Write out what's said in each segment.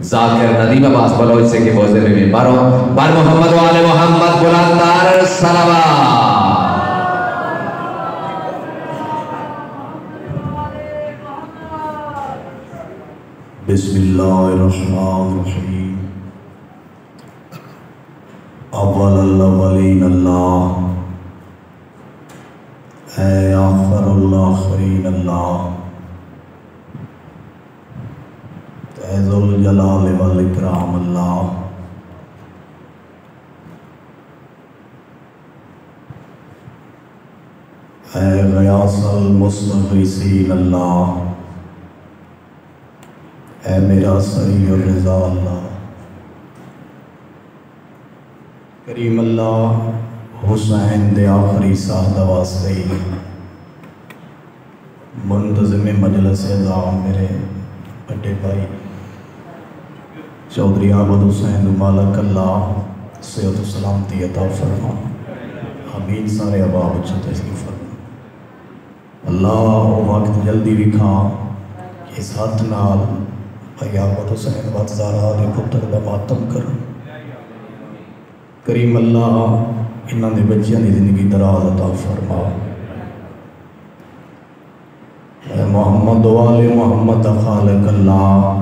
ذاکر ندیم عباس بلوچ سے کہ بوزے میں بارو بار محمد و آل محمد بلندار صلوات. بسم اللہ الرحمن الرحیم. اول الاولین اللہ، اے آخر الاخرین اللہ، اے ذوالجلال والاکرام اللہ، اے غیاث المستغیثین اللہ، اے میرا سری الرضا اللہ. کریم اللہ حسین دے آخری ساہدہ واسطے منتظم مجلس اعظام میرے بڑے بھائی چودھری عابد حسین مالک اللہ صحت و سلامتی عطا فرما. آمین. سارے احباب اچھا تشریف فرما. اللہ وقت جلدی وکھا اس ہاتھ نال بھائی عابد حسین بات زارا دے پتر دا ماتم کرن. کریم اللہ انہاں دے بچیاں دی زندگی دراز عطا فرما. اے محمد و آل محمد خالق اللہ،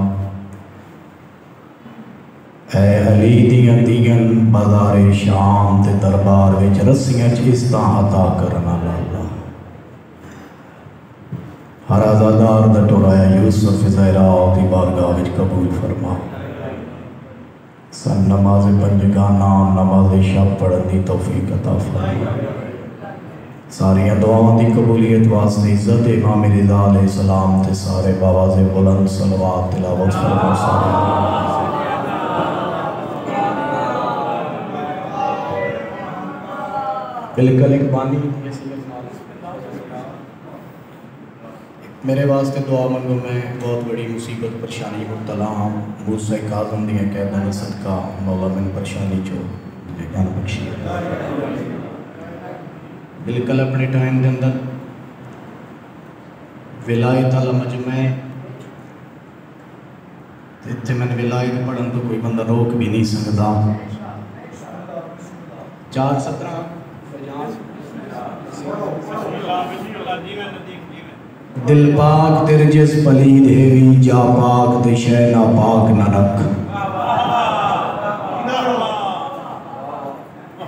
اے علی دیاں دیاں بازار شام تے دربار وچ رسیاں چیزاں عطا کرنا اللہ. ہر آزادار دا ٹورایا یوسف زہرا دی بارگاہ وچ قبول فرما. سن نماز پنجگانہ نماز شب پڑھن دی توفیق عطا فرما. ساریاں دعاؤں دی قبولیت واسطے عزت امام رضا علیہ السلام تے سارے باواز بلند صلوات تلاوت فرما. بالکل ایک بانی میرے واسطے دعا منگو. میں بہت بڑی مصیبت پریشانی مبتلا ہوں. موسیٰ کاظم دیاں قیداں صدقہ مولا من پریشانی چو جان بخشی. بالکل اپنے ٹائم دے اندر ولایت والا مجمع اتنے میں ولایت پڑھن تو کوئی بندہ روک بھی نہیں سکتا. 4:17 دل پاک تیرے جس پلید ہے جا پاک تے شے نا پاک نہ رکھ.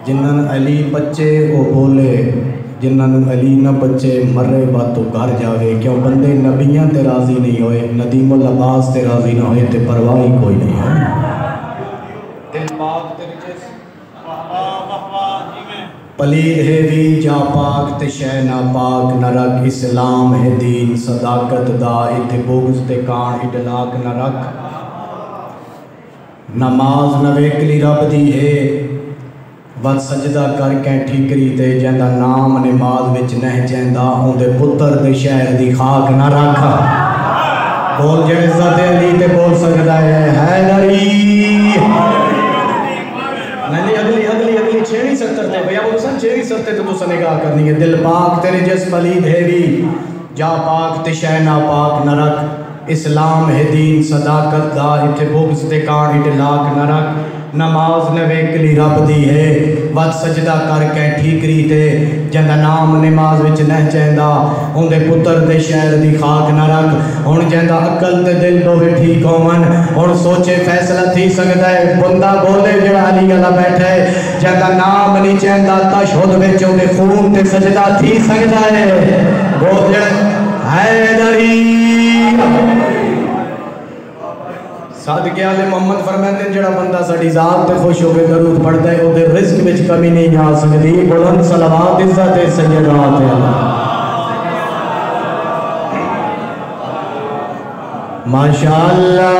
جنہاں علی بچے وہ بولے، جنہاں علی نہ بچے مرے بات تو گھر جاوے. کیوں بندے نبیاں تے راضی نہیں ہوئے، ندیم العباس تے راضی نہ ہوئے تے پرواہی کوئی نہیں ہے. دل پاک تیرے جس پلید ہے بھی جا پاک تے شے نا پاک نہ رکھ. اسلام ہے دین صداقت دا تے بغض تے کان اڈلاک نہ رکھ. نماز نہ ویکلی رب دی ہے ود سجدہ کر کے ٹھیکری تے جیندہ نام نماز وچ نہ چیندہ ہوں دے پتر دے شہر دی خاک نہ رکھا. بول جے عزت علی تے بول سکتا ہے حیدری. نہیں اگلی 6:70 تے بھیا وہ سن 6:70 تے تو نگاہ کرنی ہے. دل پاک تیرے جس پلید ہے بھی جا پاک تے شے نا پاک نہ رکھ. اسلام ہے دین صداقت دا تے بغض تے کان اڈلاک نہ رکھ. نماز نہ ویکلی رب دی ہے ود سجدہ کر کے ٹھیکری تے جندہ نام نماز وچ نہ چیندہ ہوں دے پتر دے شہر دی خاک نہ رکھ. ہوں جندہ عقل تے دل دوے ٹھیک ہومن ہوں سوچے فیصلہ تھی سکتا ہے. بندہ بولے جڑا علی اللہ بیٹھا ہے جندہ نام نہیں چیندہ تشہد وچ ہوں دے خون تے سجدہ تھی سکتا ہے. بول جڑا حیدری. صادق آل محمد فرماتے ہیں جڑا بندہ ساڈی ذات تے خوش ہو کے درود پڑھتا ہے او دے رزق وچ کمی نہیں آ سکتی. بلند صلوات عزت سیدات اللہ. ماشاءاللہ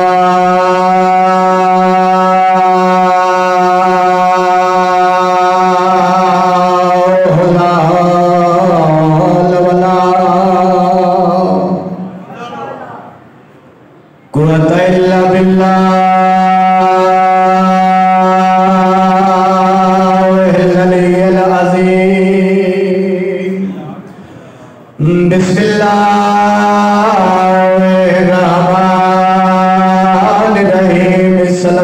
بسم اللہ الرحمن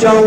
4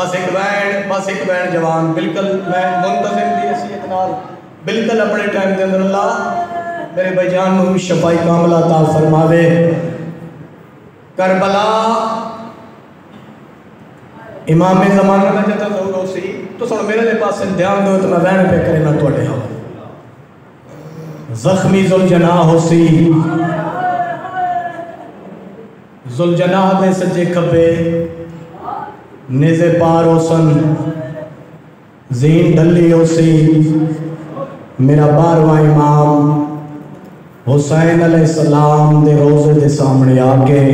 بس ایک بین جوان بالکل میں منتظم دی حیثیت نال بالکل اپنے ٹائم دے اندر اللہ میرے بھائی جان نو شفائی کاملہ عطا فرماوے. کربلا امام زمانہ دا جدہ ظہور ہو سی تو سن میرے لے پاس دھیان دو تو میں وین پہ کرے نہ توڑے ہوں. زخمی ذوالجناح ہو سی ذوالجناح دے سجے کھبے نیزے پار ہو سن زین ڈلی ہو سی میرا بارواں امام حسین علیہ السلام دے روزے دے سامنے آکے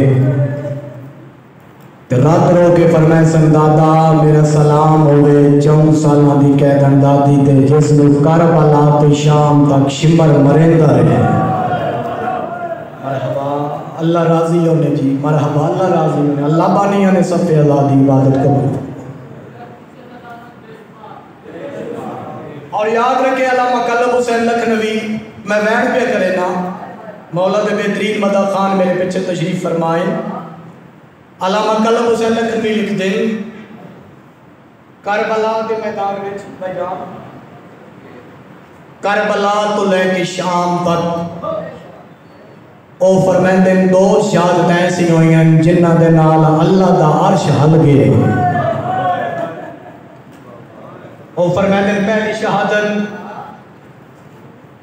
رات رو کے فرمائے سن دادا میرا سلام ہوئے 4 سالہ دی قیدن دادی تے جس نے کربلا تے شام تک شمر مرندہ رہے. مرحبا اللہ راضی ہونے جی مرحبا اللہ راضی ہونے اللہ بانیہ نے سب پہ اللہ دی عبادت قبول. اور یاد رکھے علامہ قلب حسین لکھنوی میں وین پہ کرے نا مولا دے بہترین مدہ خان میرے پیچھے تشریف فرمائیں. علامہ قلب حسین لکھنوی لکھ دیں کربلا دے میدان وچ بیان کربلا تو لے کے شام تک او فرمیندے 2 شہادتیں ایسی ہوئی ہیں جنہ دے نال اللہ دا عرش ہل گئے. او فرمیندے پہلی شہادت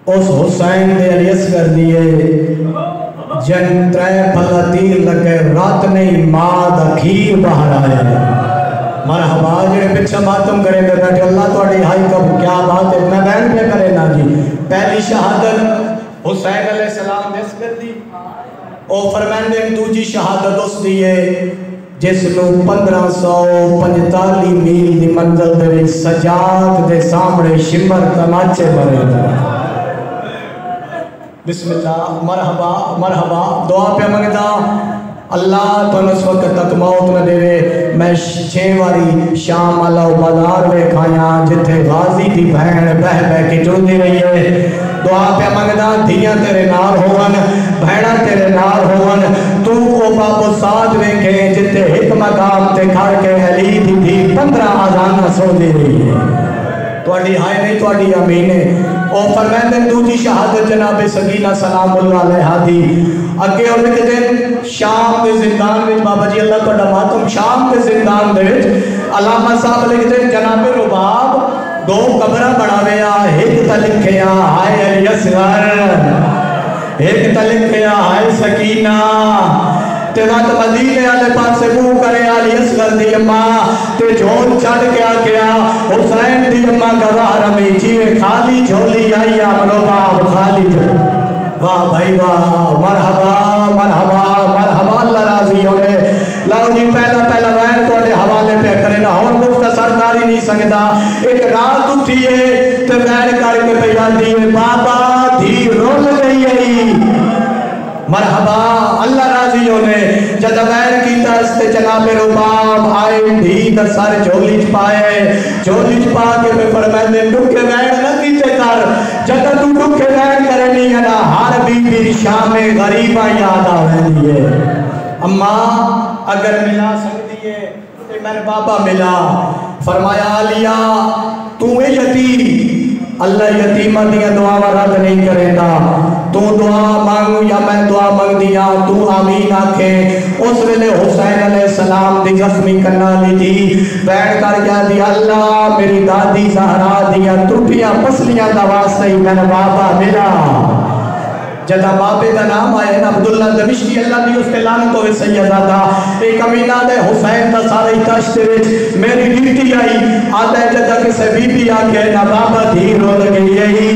اس حسین دے علی اصغر دیئے جن 3 پھلا تیر لگے رات نہیں ماں دا کھیر باہر آیا. مرحبا جڑے پچھا ماتم کریں گے بیٹھے اللہ توڑی ہائی کب کیا بات ہے میں بین پہ کرے نا جی. پہلی شہادت حسین علیہ السلام دے اصغر دی او فرمیندے دوجی شہادت اس دیئے جس نو 1545 میل دی منزل دے سجاد دے سامنے شمر تماچے بھرے تھے. بسم اللہ مرحبا مرحبا دعا پہ منگتا اللہ تو اس وقت تک موت نہ دے میں 6 واری شام اللہ بازار میں کھایا جتھے غازی دی بہن بہ بہ کے جڑتی رہی ہے. دعا پہ منگتا دھیاں تیرے نال ہوون بہناں تیرے نال ہوون تو او بابو ساتھ ویکھے جتھے ایک مقام تے کھڑ کے علی دی تھی 15 آزانہ سو دے رہی ہے. توڑی ہائے نہیں توڑی امین ہے. او فرمیندے دوجی شہادت جناب سکینہ سلام اللہ علیہ دی اگے اور لکھ دیں شام دے زندان وچ بابا جی اللہ توڑا ماتم شام دے زندان دے وچ علامہ صاحب لکھ دیں جناب رباب 2 قبرہ بڑھاویا ایک تا لکھیا ہائے علی اصغر ایک تا لکھیا ہائے سکینہ تے وقت مدینے آلے پاس سے منہ کرے علی اصغر دی اماں تے جھول چڑھ کے آگیا حسین دی اماں گوار میں جیوے خالی جھولی آئی آمنو باب خالی جھولی. واہ بھائی واہ مرحبا مرحبا مرحبا اللہ راضی ہونے. لاؤ جی پہلا وین تو اڈے حوالے پہ کرے نا اور مختصر کاری نہیں سکتا. ایک رات اٹھئے تے وین کر کے پہ دیئے بابا دھی رول گئی ہے. مرحبا اللہ راضی ہونے جدہ وین کی تاستے جناب رباب آئے بھی در سارے جھولیچ پائے جھولیچ پا کے میں فرمائے ڈکے وین نہ کیتے کر جدہ تو ڈکے وین کرے نہیں ہے نا ہر بی بی شام غریبہ یاد آوے دیئے. اماں اگر ملا سکتی ہے تو میں نے بابا ملا فرمایا آلیا تو یتیم اللہ یتیمہ دیا دعا رد نہیں کرے گا تو دعا مانگو یا میں دعا مانگ دیا تو آمین آکھے. اس ویلے حسین علیہ السلام دی زخمی کرنا لی تھی بیٹھ کر یا دی اللہ میری دادی زہرا دیا ٹوٹیاں پسلیاں دا واسطہ ہی میں نے بابا ملا. جدہ بابے دا نام آئے نا عبداللہ دمشقی اللہ بھی اس کے لعنت ہوئے سیدہ ایک امینہ دے حسین دا سارے تشت وچ میری ڈیوٹی آئی آدھے جدہ کسے بی بی آکے نا بابا دھی رو لگے یہی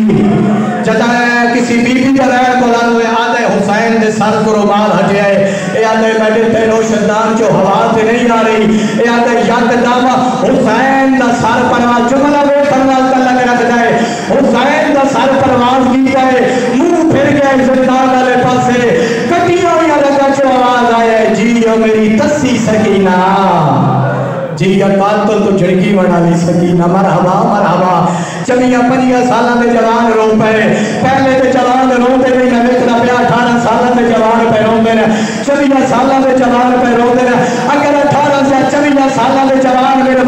جدہ کسی بی بی دا رہے قرآن ہوئے آدھے حسین دے سر کو رومال ہٹے آئے اے آدھے میڈل پہ روشندان جو ہوا تے نہیں آ رہی اے آدھے یک دام حسین دا سر پرواز جملہ میں پرواز کا لگ رکھ جائے حسین دا سر پرواز کی جائے منہ پھر گئے زندان والے پاسے کٹیوں یا لگا جو آواز آئے جیو میری تسی سکینہ جیو قاتل تو جھڑکی بنا لی سکینہ. مرحبا مرحبا. 4-5 سالہ دے جوان رو پہ پہلے دے جوان رو دے بھی نہ ویکھنا پیا 18 سالہ دے جوان پہ رو دے 24 سالہ دے جوان پہ رو دے اگر 18 سے 24 سالہ دے جوان میرے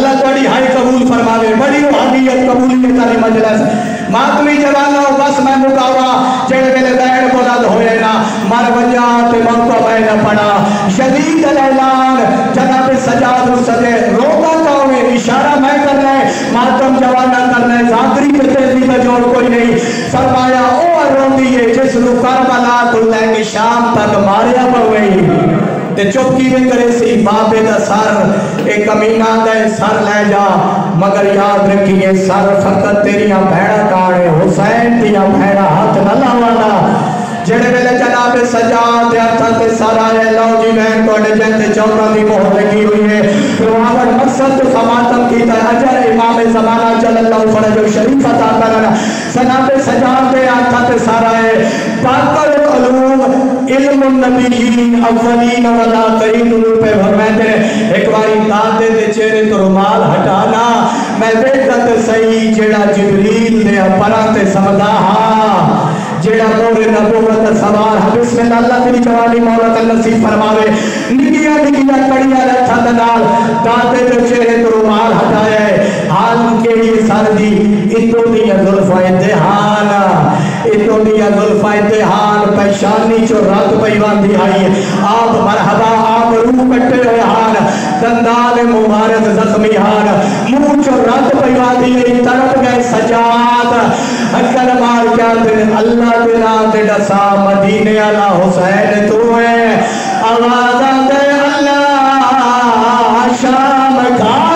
اللہ تھوڑی ہائی قبول فرماوے بڑی روحانیت قبولیت والی مجلس ماتمی جوانو بس میں مکاوا جڑے ویلے دین بلند ہوئے نا مر وجہ تے موقع میں نہ پڑا شدید الاعلان جناب سجاد سجے روتا کہوے اشارہ میں کرنا ہے ماتم جوانا کرنا ہے ذاتری پہ تیزی کا جوڑ کوئی نہیں فرمایا او روندی ہے جس نو کربلا تو لے کے شام تک ماریا پوئی تے چوکی میں کرے سی بابے دا سر ایک کمینہ دے سر لے جا مگر یاد رکھیے سر فقط تیریاں بھیڑا کاڑے حسین دیا بھیڑا ہاتھ نہ لاوانا جڑے ویلے جناب سجاد ہتھاں تے سارا ہے لو جی میں توڑے جیتے چوکاں دی مہر لگی ہوئی ہے روحان مقصد تو خماتم کیتا ہے اجر امام زمانہ جل اللہ فرج و شریف عطا کرنا جناب سجاد ہتھاں تے سارا ہے باقر علوم علم النبیین اولین والآخرین پہ فرماتے ہیں ایک باری دادے دے چہرے تو رومال ہٹانا میں دیکھت صحیح جڑا جبریل دے پراتے سمدا ہاں جڑا نور نبوت سوار بسم اللہ اللہ تیری جوانی مولا نصیب فرماوے نکیا نکیا کڑیاں رکھا دنال دادے دے چہرے تو رومال ہٹایا ہے حال کیڑی سر دی اتو دیا ظلفہ دہان اتو دیا ظلفہ دہان پیشانی چو رات پیوان دی آئی ہے آپ مرحبا آپ روح کٹے ہوئے ہان دندال مبارک زخمی ہان منہ چو رات پیوان دی آئی طرف گئے سجاد اکر مار کیا دن اللہ تیرا تیڑا سا مدینے اللہ حسین تو ہے آوازہ دے اللہ شام کا